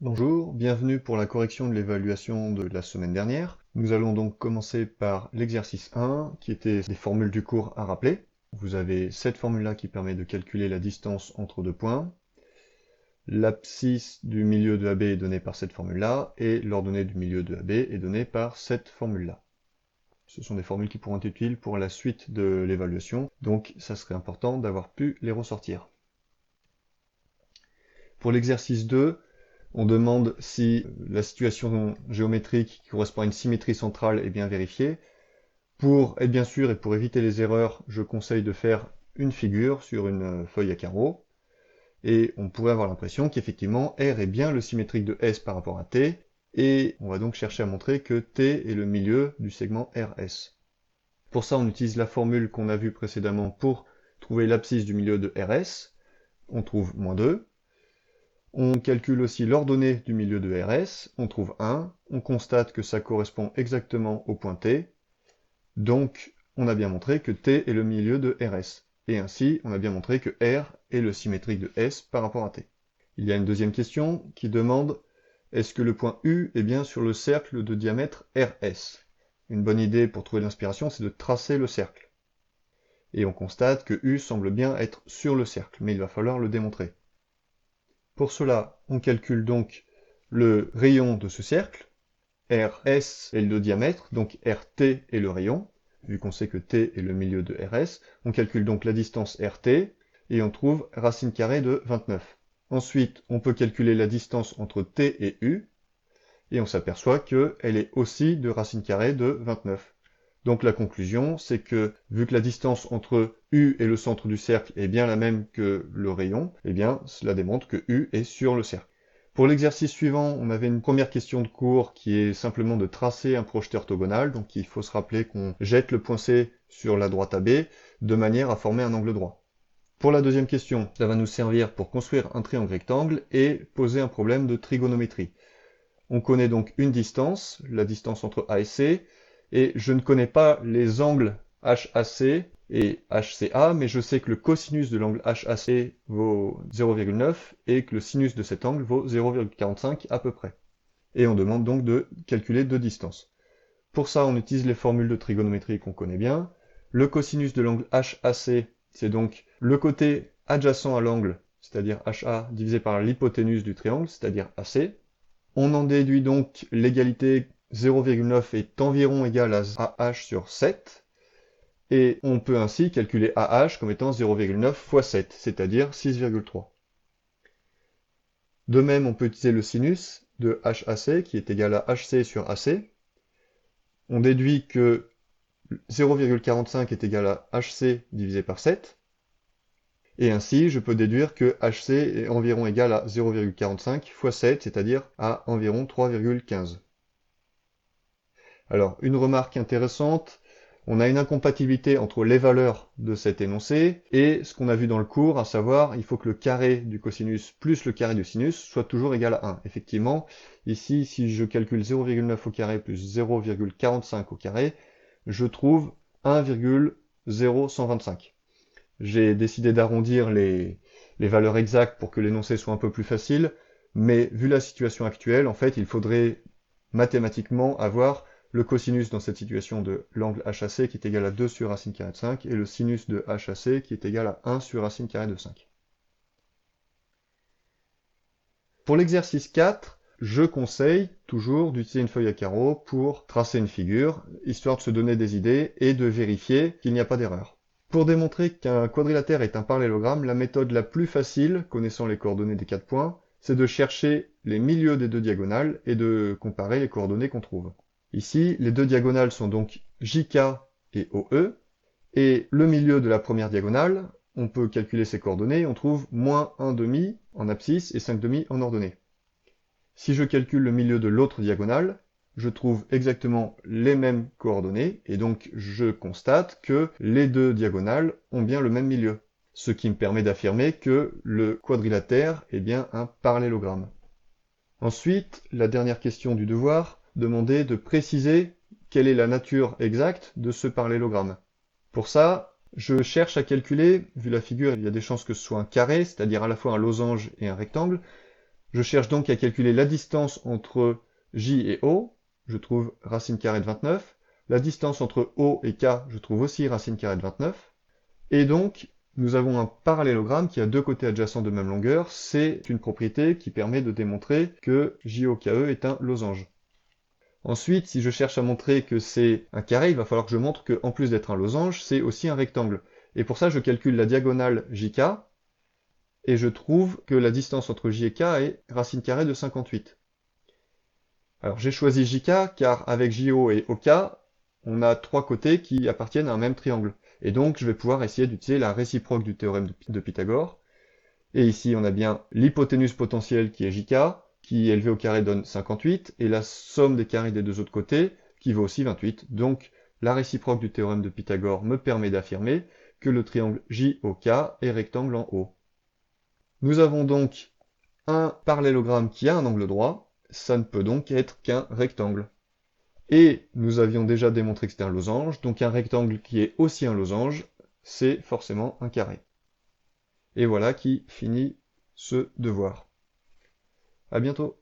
Bonjour, bienvenue pour la correction de l'évaluation de la semaine dernière. Nous allons donc commencer par l'exercice 1, qui était des formules du cours à rappeler. Vous avez cette formule-là qui permet de calculer la distance entre deux points. L'abscisse du milieu de AB est donnée par cette formule-là, et l'ordonnée du milieu de AB est donnée par cette formule-là. Ce sont des formules qui pourront être utiles pour la suite de l'évaluation, donc ça serait important d'avoir pu les ressortir. Pour l'exercice 2, on demande si la situation géométrique qui correspond à une symétrie centrale est bien vérifiée. Pour être bien sûr et pour éviter les erreurs, je conseille de faire une figure sur une feuille à carreaux. Et on pourrait avoir l'impression qu'effectivement R est bien le symétrique de S par rapport à T, et on va donc chercher à montrer que T est le milieu du segment RS. Pour ça, on utilise la formule qu'on a vue précédemment pour trouver l'abscisse du milieu de RS. On trouve -2. On calcule aussi l'ordonnée du milieu de RS, on trouve 1, on constate que ça correspond exactement au point T, donc on a bien montré que T est le milieu de RS, et ainsi on a bien montré que R est le symétrique de S par rapport à T. Il y a une deuxième question qui demande est-ce que le point U est bien sur le cercle de diamètre RS? Une bonne idée pour trouver l'inspiration, c'est de tracer le cercle. Et on constate que U semble bien être sur le cercle, mais il va falloir le démontrer. Pour cela, on calcule donc le rayon de ce cercle, RS est le diamètre, donc RT est le rayon, vu qu'on sait que T est le milieu de RS. On calcule donc la distance RT, et on trouve racine carrée de 29. Ensuite, on peut calculer la distance entre T et U, et on s'aperçoit qu'elle est aussi de racine carrée de 29. Donc la conclusion, c'est que, vu que la distance entre U et le centre du cercle est bien la même que le rayon, eh bien, cela démontre que U est sur le cercle. Pour l'exercice suivant, on avait une première question de cours qui est simplement de tracer un projeté orthogonal, donc il faut se rappeler qu'on jette le point C sur la droite AB, de manière à former un angle droit. Pour la deuxième question, ça va nous servir pour construire un triangle rectangle et poser un problème de trigonométrie. On connaît donc une distance, la distance entre A et C, et je ne connais pas les angles HAC et HCA, mais je sais que le cosinus de l'angle HAC vaut 0,9 et que le sinus de cet angle vaut 0,45 à peu près. Et on demande donc de calculer deux distances. Pour ça, on utilise les formules de trigonométrie qu'on connaît bien. Le cosinus de l'angle HAC, c'est donc le côté adjacent à l'angle, c'est-à-dire HA divisé par l'hypoténuse du triangle, c'est-à-dire AC. On en déduit donc l'égalité 0,9 est environ égal à AH sur 7, et on peut ainsi calculer AH comme étant 0,9 fois 7, c'est-à-dire 6,3. De même, on peut utiliser le sinus de HAC qui est égal à HC sur AC. On déduit que 0,45 est égal à HC divisé par 7, et ainsi je peux déduire que HC est environ égal à 0,45 fois 7, c'est-à-dire à environ 3,15. Alors, une remarque intéressante, on a une incompatibilité entre les valeurs de cet énoncé et ce qu'on a vu dans le cours, à savoir, il faut que le carré du cosinus plus le carré du sinus soit toujours égal à 1. Effectivement, ici, si je calcule 0,9 au carré plus 0,45 au carré, je trouve 1,0125. J'ai décidé d'arrondir les valeurs exactes pour que l'énoncé soit un peu plus facile, mais vu la situation actuelle, en fait, il faudrait mathématiquement avoir le cosinus dans cette situation de l'angle HAC qui est égal à 2 sur racine carrée de 5 et le sinus de HAC qui est égal à 1 sur racine carrée de 5. Pour l'exercice 4, je conseille toujours d'utiliser une feuille à carreaux pour tracer une figure, histoire de se donner des idées et de vérifier qu'il n'y a pas d'erreur. Pour démontrer qu'un quadrilatère est un parallélogramme, la méthode la plus facile, connaissant les coordonnées des 4 points, c'est de chercher les milieux des deux diagonales et de comparer les coordonnées qu'on trouve. Ici, les deux diagonales sont donc JK et OE, et le milieu de la première diagonale, on peut calculer ses coordonnées, on trouve moins 1,5 en abscisse et 5,5 en ordonnée. Si je calcule le milieu de l'autre diagonale, je trouve exactement les mêmes coordonnées, et donc je constate que les deux diagonales ont bien le même milieu, ce qui me permet d'affirmer que le quadrilatère est bien un parallélogramme. Ensuite, la dernière question du devoir demandait de préciser quelle est la nature exacte de ce parallélogramme. Pour ça, je cherche à calculer, vu la figure, il y a des chances que ce soit un carré, c'est-à-dire à la fois un losange et un rectangle. Je cherche donc à calculer la distance entre J et O, je trouve racine carrée de 29. La distance entre O et K, je trouve aussi racine carrée de 29. Et donc, nous avons un parallélogramme qui a deux côtés adjacents de même longueur. C'est une propriété qui permet de démontrer que JOKE est un losange. Ensuite, si je cherche à montrer que c'est un carré, il va falloir que je montre qu'en plus d'être un losange, c'est aussi un rectangle. Et pour ça, je calcule la diagonale JK, et je trouve que la distance entre J et K est racine carrée de 58. Alors j'ai choisi JK car avec JO et OK, on a trois côtés qui appartiennent à un même triangle. Et donc je vais pouvoir essayer d'utiliser la réciproque du théorème de Pythagore. Et ici on a bien l'hypoténuse potentielle qui est JK, qui élevé au carré donne 58, et la somme des carrés des deux autres côtés qui vaut aussi 28. Donc la réciproque du théorème de Pythagore me permet d'affirmer que le triangle JOK est rectangle en haut. Nous avons donc un parallélogramme qui a un angle droit, ça ne peut donc être qu'un rectangle. Et nous avions déjà démontré que c'était un losange, donc un rectangle qui est aussi un losange, c'est forcément un carré. Et voilà qui finit ce devoir. À bientôt.